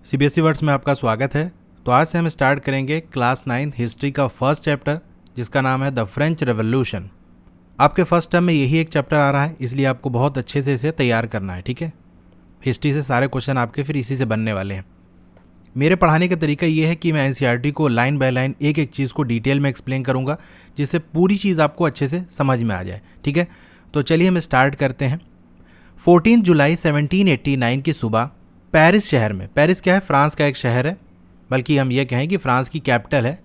CBSE words में आपका स्वागत है। तो आज से हम स्टार्ट करेंगे क्लास 9 हिस्ट्री का फर्स्ट चैप्टर, जिसका नाम है द फ्रेंच रेवोल्यूशन। आपके फर्स्ट टर्म में यही एक चैप्टर आ रहा है, इसलिए आपको बहुत अच्छे से इसे तैयार करना है। ठीक है, हिस्ट्री से सारे क्वेश्चन आपके फिर इसी से बनने वाले हैं। मेरे पढ़ाने का तरीका ये है कि मैं एनसीईआरटी को लाइन बाय लाइन एक एक चीज़ को डिटेल में एक्सप्लेन करूँगा, जिससे पूरी चीज़ आपको अच्छे से समझ में आ जाए। ठीक है, तो चलिए हम स्टार्ट करते हैं। 14 जुलाई 1789 की सुबह पेरिस शहर में, पेरिस क्या है, फ्रांस का एक शहर है, बल्कि हम ये कहें कि फ्रांस की कैपिटल है।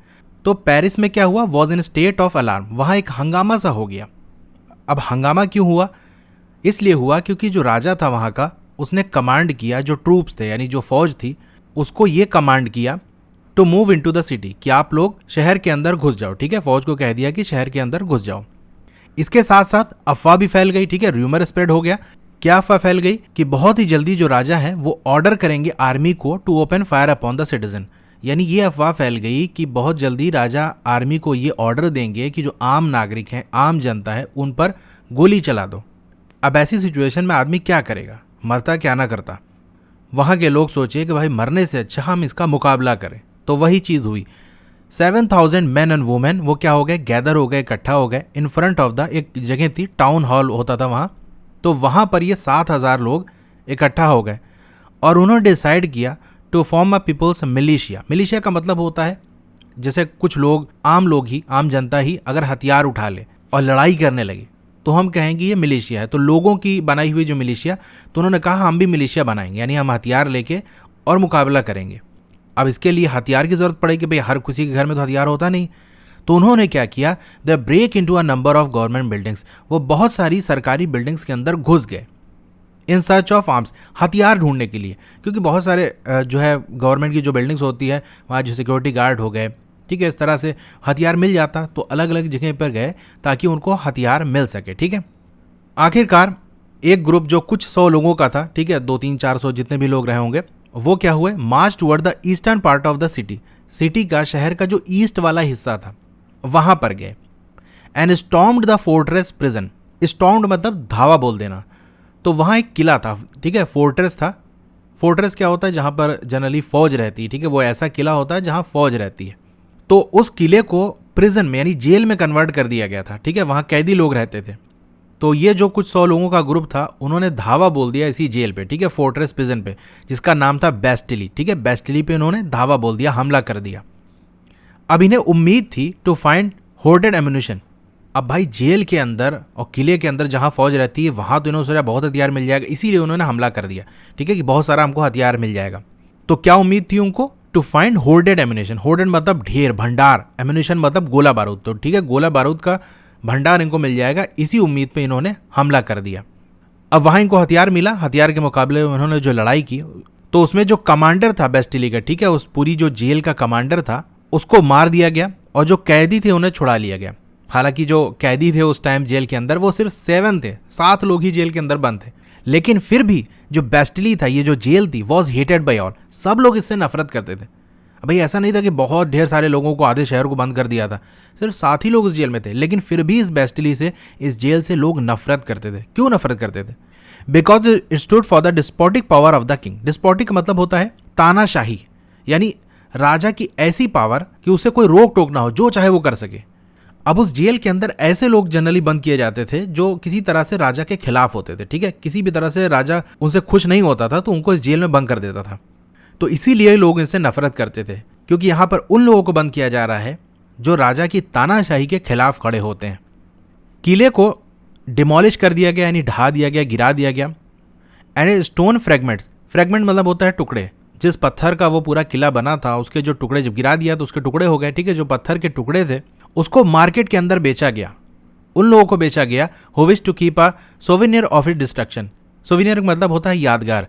तो पेरिस में क्या हुआ, was in state of alarm, वहाँ एक हंगामा सा हो गया। अब हंगामा क्यों हुआ, इसलिए हुआ क्योंकि जो राजा था वहाँ का, उसने कमांड किया, जो ट्रूप्स थे यानी जो फौज थी, उसको ये कमांड किया to move into the city, कि आप लोग शहर के अंदर घुस जाओ। ठीक है, फौज को कह दिया कि शहर के अंदर घुस जाओ। इसके साथ साथ अफवाह भी फैल गई। ठीक है, र्यूमर स्प्रेड हो गया। क्या अफवाह फैल गई कि बहुत ही जल्दी जो राजा हैं वो ऑर्डर करेंगे आर्मी को to open fire upon the citizen, यानी ये अफवाह फैल गई कि बहुत जल्दी राजा आर्मी को ये ऑर्डर देंगे कि जो आम नागरिक हैं, आम जनता है, उन पर गोली चला दो। अब ऐसी सिचुएशन में आदमी क्या करेगा, मरता क्या ना करता। वहाँ के लोग सोचे कि भाई मरने से अच्छा हम इसका मुकाबला करें। तो वही चीज़ हुई। 7,000 मैन एंड वुमेन वो क्या हो गए, गैदर हो गए, इकट्ठा हो गए इन फ्रंट ऑफ द, एक जगह थी, टाउन हॉल होता था वहाँ। तो वहाँ पर ये 7,000 लोग इकट्ठा हो गए और उन्होंने डिसाइड किया to form a people's militia. Militia का मतलब होता है जैसे कुछ लोग, आम लोग ही, आम जनता ही अगर हथियार उठा ले और लड़ाई करने लगे तो हम कहेंगे ये मिलिशिया है। तो लोगों की बनाई हुई जो मिलिशिया, तो उन्होंने कहा हम भी मिलिशिया बनाएंगे, यानी हम हथियार लेके और मुकाबला करेंगे। अब इसके लिए हथियार की जरूरत पड़ेगी, भाई हर किसी के घर में तो हथियार होता नहीं। तो उन्होंने क्या किया, they break into a number of government buildings, वो बहुत सारी सरकारी बिल्डिंग्स के अंदर घुस गए इन सर्च ऑफ आर्म्स, हथियार ढूंढने के लिए। क्योंकि बहुत सारे जो है गवर्नमेंट की जो बिल्डिंग्स होती है, वहाँ जो सिक्योरिटी गार्ड हो गए, ठीक है, इस तरह से हथियार मिल जाता, तो अलग अलग जगह पर गए ताकि उनको हथियार मिल सके। ठीक है, आखिरकार एक ग्रुप जो कुछ 100 लोगों का था, ठीक है, 200-400 जितने भी लोग रहे होंगे, वो क्या हुए, march toward the eastern part of the city, city का, शहर का जो ईस्ट वाला हिस्सा था वहां पर गए। And stormed the fortress prison, stormed मतलब धावा बोल देना। तो वहां एक किला था, ठीक है, फोर्ट्रेस था। फोर्ट्रेस क्या होता है, जहां पर जनरली फौज रहती है। ठीक है, वो ऐसा किला होता है जहां फौज रहती है। तो उस किले को प्रिजन में यानी जेल में कन्वर्ट कर दिया गया था। ठीक है, वहां कैदी लोग रहते थे। तो ये जो कुछ 100 लोगों का ग्रुप था, उन्होंने धावा बोल दिया इसी जेल पे, ठीक है, फोर्ट्रेस प्रिजन पे, जिसका नाम था बेस्टिली। ठीक है, बेस्टिली पे उन्होंने धावा बोल दिया, हमला कर दिया। अब इन्हें उम्मीद थी टू फाइंड होर्डेड एम्यूनिशन। अब भाई जेल के अंदर और किले के अंदर जहां फौज रहती है, वहां तो इन्होंने सोचा बहुत हथियार मिल जाएगा, इसीलिए उन्होंने हमला कर दिया। ठीक है, कि बहुत सारा हमको हथियार मिल जाएगा। तो क्या उम्मीद थी उनको, to find hoarded ammunition. Hoarded मतलब ढेर, भंडार, एम्यूनिशन मतलब गोला बारूद। तो ठीक है, गोला बारूद का भंडार इनको मिल जाएगा, इसी उम्मीद पे इन्होंने हमला कर दिया। अब वहां इनको हथियार मिला, हथियार के मुकाबले में उन्होंने जो लड़ाई की, तो उसमें जो कमांडर था बेस्टिली का, ठीक है, उस पूरी जो जेल का कमांडर था, उसको मार दिया गया और जो कैदी थे उन्हें छुड़ा लिया गया। हालांकि जो कैदी थे उस टाइम जेल के अंदर वो सिर्फ 7 थे, 7 लोग ही जेल के अंदर बंद थे। लेकिन फिर भी जो बेस्टिली था, ये जो जेल थी, वॉज हेटेड बाई ऑल, सब लोग इससे नफरत करते थे। भाई ऐसा नहीं था कि बहुत ढेर सारे लोगों को, आधे शहर को बंद कर दिया था, सिर्फ 7 ही लोग उस जेल में थे। लेकिन फिर भी इस बेस्टिली से, इस जेल से लोग नफरत करते थे। क्यों नफरत करते थे, because it stood for the despotic power of the king. Despotic मतलब होता है तानाशाही, यानी राजा की ऐसी पावर कि उसे कोई रोक टोक ना हो, जो चाहे वो कर सके। अब उस जेल के अंदर ऐसे लोग जनरली बंद किए जाते थे जो किसी तरह से राजा के खिलाफ होते थे। ठीक है, किसी भी तरह से राजा उनसे खुश नहीं होता था, तो उनको इस जेल में बंद कर देता था। तो इसीलिए लोग इनसे नफरत करते थे, क्योंकि यहां पर उन लोगों को बंद किया जा रहा है जो राजा की तानाशाही के खिलाफ खड़े होते हैं। किले को डिमोलिश कर दिया गया, यानी ढा दिया गया, गिरा दिया गया। एंड स्टोन फ्रेगमेंट्स, फ्रेगमेंट मतलब होता है टुकड़े, जिस पत्थर का वो पूरा किला बना था, उसके जो टुकड़े, जब गिरा दिया तो उसके टुकड़े हो गए। ठीक है, जो पत्थर के टुकड़े थे उसको मार्केट के अंदर बेचा गया, उन लोगों को बेचा गया who wish to keep a souvenir of it destruction. Souvenir मतलब होता है यादगार,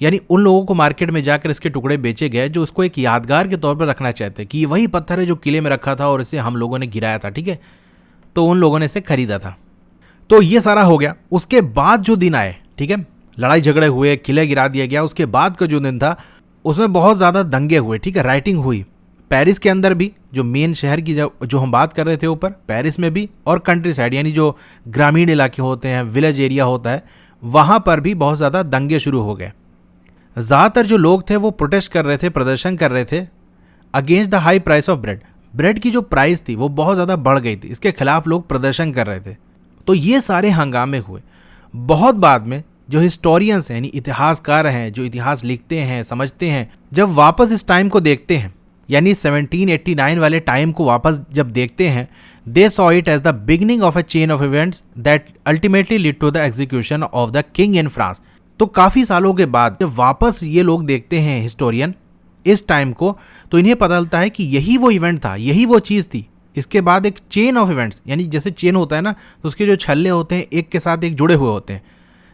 यानी उन लोगों को मार्केट में जाकर इसके टुकड़े बेचे गए जो उसको एक यादगार के तौर पर रखना चाहते, कि ये वही पत्थर है जो किले में रखा था और इसे हम लोगों ने गिराया था। ठीक है, तो उन लोगों ने इसे खरीदा था। तो ये सारा हो गया। उसके बाद जो दिन आए, ठीक है, लड़ाई झगड़े हुए, किले गिरा दिया गया, उसके बाद का जो दिन था उसमें बहुत ज़्यादा दंगे हुए। ठीक है, राइटिंग हुई पेरिस के अंदर भी, जो मेन शहर की जो हम बात कर रहे थे ऊपर, पेरिस में भी, और कंट्री साइड यानी जो ग्रामीण इलाके होते हैं, विलेज एरिया होता है, वहाँ पर भी बहुत ज़्यादा दंगे शुरू हो गए। ज़्यादातर जो लोग थे वो प्रोटेस्ट कर रहे थे, प्रदर्शन कर रहे थे against the high price of bread. Bread की जो प्राइस थी वो बहुत ज़्यादा बढ़ गई थी, इसके खिलाफ लोग प्रदर्शन कर रहे थे। तो ये सारे हंगामे हुए। बहुत बाद में जो हिस्टोरियंस हैं, यानी इतिहासकार हैं, जो इतिहास लिखते हैं, समझते हैं, जब वापस इस टाइम को देखते हैं, यानी 1789 वाले टाइम को वापस जब देखते हैं, they saw it as the beginning of a chain of events that ultimately lead to the execution of the king in France. तो काफ़ी सालों के बाद जब वापस ये लोग देखते हैं हिस्टोरियन इस टाइम को, तो इन्हें पता चलता है कि यही वो इवेंट था, यही वो चीज़ थी। इसके बाद एक चेन ऑफ इवेंट्स, यानी जैसे चेन होता है ना, तो उसके जो छल्ले होते हैं एक के साथ एक जुड़े हुए होते हैं।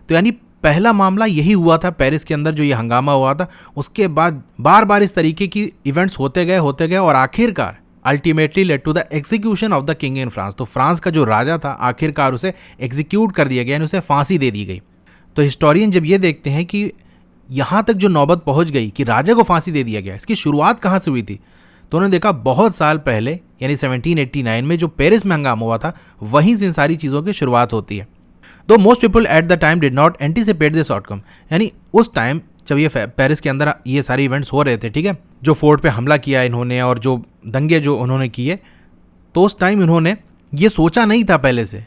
तो यानी पहला मामला यही हुआ था पेरिस के अंदर, जो ये हंगामा हुआ था। उसके बाद बार बार इस तरीके की इवेंट्स होते गए और आखिरकार ultimately led to the execution of the king in France. तो फ्रांस का जो राजा था आखिरकार उसे एग्जीक्यूट कर दिया गया, यानी उसे फांसी दे दी गई। तो हिस्टोरियन जब ये देखते हैं कि यहाँ तक जो नौबत पहुँच गई कि राजा को फांसी दे दिया गया, इसकी शुरुआत कहाँ से हुई थी, तो उन्होंने देखा बहुत साल पहले यानी 1789 में जो पेरिस में हंगामा हुआ था, वहीं से इन सारी चीज़ों की शुरुआत होती है। दो most people at the time did not anticipate this outcome, यानी उस टाइम जब ये पेरिस के अंदर ये सारे इवेंट्स हो रहे थे, ठीक है, जो फोर्ट पे हमला किया इन्होंने और जो दंगे जो उन्होंने किए, तो उस टाइम इन्होंने ये सोचा नहीं था पहले से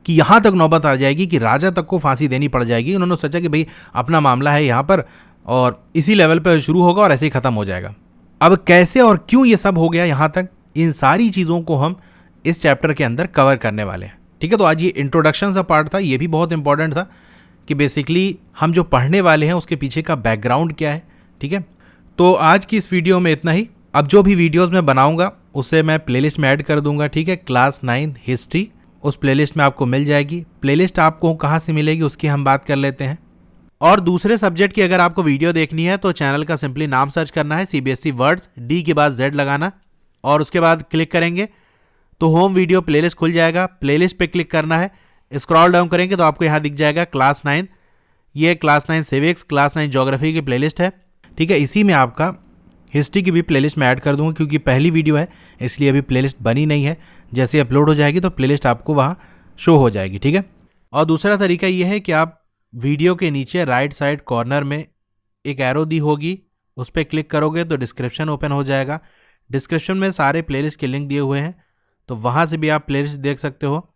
कि यहाँ तक नौबत आ जाएगी कि राजा तक को फांसी देनी पड़ जाएगी। उन्होंने सोचा कि भाई अपना मामला है यहाँ पर और इसी लेवल पर शुरू होगा और ऐसे ही ख़त्म हो जाएगा। अब कैसे और क्यों ये सब हो गया यहाँ तक, इन सारी चीज़ों को हम इस चैप्टर के अंदर कवर करने वाले हैं, ठीक है। तो आज ये इंट्रोडक्शन सा पार्ट था, ये भी बहुत इंपॉर्टेंट था कि बेसिकली हम जो पढ़ने वाले हैं उसके पीछे का बैकग्राउंड क्या है, ठीक है। तो आज की इस वीडियो में इतना ही। अब जो भी वीडियोस मैं बनाऊंगा उसे मैं प्लेलिस्ट में ऐड कर दूंगा, ठीक है। क्लास 9 हिस्ट्री उस प्लेलिस्ट में आपको मिल जाएगी। प्लेलिस्ट आपको कहाँ से मिलेगी उसकी हम बात कर लेते हैं। और दूसरे सब्जेक्ट की अगर आपको वीडियो देखनी है तो चैनल का सिंपली नाम सर्च करना है, CBSE वर्ड्स, D के बाद Z लगाना और उसके बाद क्लिक करेंगे तो होम वीडियो प्लेलिस्ट खुल जाएगा। प्लेलिस्ट पे क्लिक करना है, स्क्रॉल डाउन करेंगे तो आपको यहाँ दिख जाएगा क्लास 9। ये क्लास 9 सिविक्स, क्लास 9 ज्योग्राफी की प्लेलिस्ट है, ठीक है। इसी में आपका हिस्ट्री की भी प्लेलिस्ट में ऐड कर दूँगा, क्योंकि पहली वीडियो है इसलिए अभी प्लेलिस्ट बनी नहीं है। जैसे अपलोड हो जाएगी तो प्लेलिस्ट आपको वहाँ शो हो जाएगी, ठीक है। और दूसरा तरीका ये है कि आप वीडियो के नीचे राइट साइड कॉर्नर में एक एरो दी होगी, उस पर क्लिक करोगे तो डिस्क्रिप्शन ओपन हो जाएगा। डिस्क्रिप्शन में सारे प्लेलिस्ट के लिंक दिए हुए हैं, तो वहाँ से भी आप प्लेलिस्ट देख सकते हो।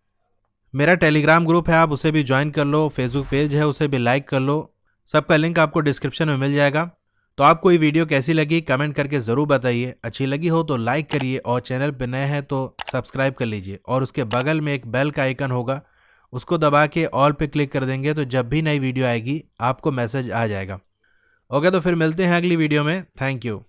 मेरा टेलीग्राम ग्रुप है, आप उसे भी ज्वाइन कर लो। फेसबुक पेज है, उसे भी लाइक कर लो। सबका लिंक आपको डिस्क्रिप्शन में मिल जाएगा। तो आपको ये वीडियो कैसी लगी कमेंट करके ज़रूर बताइए। अच्छी लगी हो तो लाइक करिए और चैनल पर नए हैं तो सब्सक्राइब कर लीजिए। और उसके बगल में एक बेल का आइकन होगा, उसको दबा के ऑल पे क्लिक कर देंगे तो जब भी नई वीडियो आएगी आपको मैसेज आ जाएगा। ओके, तो फिर मिलते हैं अगली वीडियो में। Thank you.